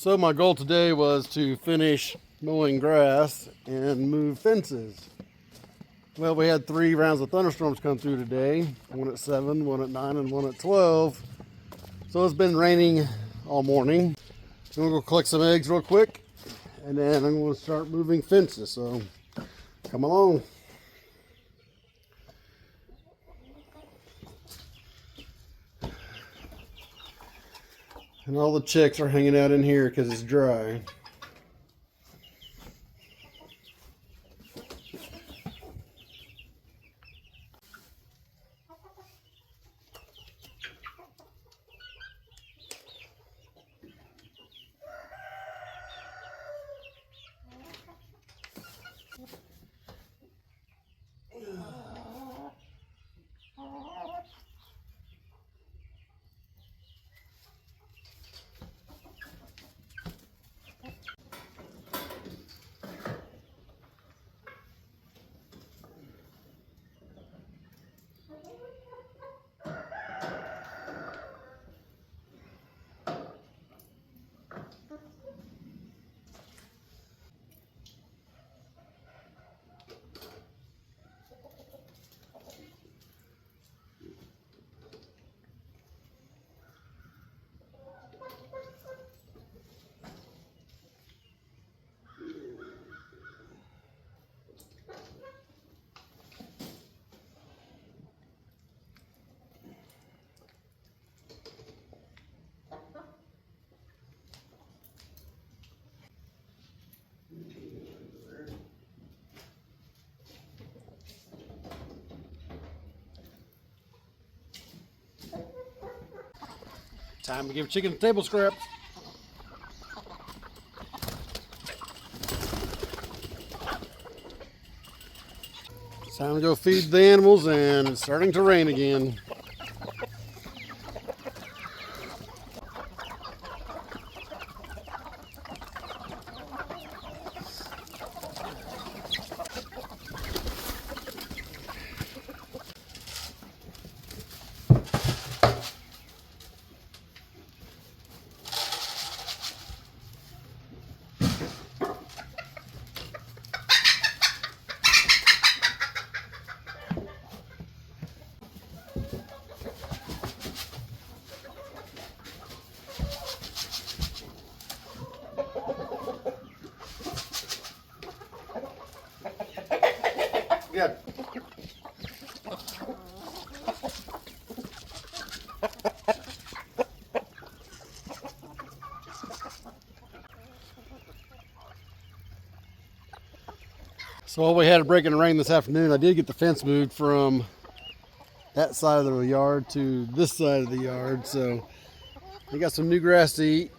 So my goal today was to finish mowing grass and move fences. Well, we had 3 rounds of thunderstorms come through today. One at 7, one at 9, and one at 12. So it's been raining all morning. I'm gonna go collect some eggs real quick, and then I'm gonna start moving fences. So come along. And all the chicks are hanging out in here because it's dry. Time to give chicken the table scraps. It's time to go feed the animals, and it's starting to rain again. Yeah. So while we had a break in the rain this afternoon, I did get the fence moved from that side of the yard to this side of the yard. So we got some new grass to eat.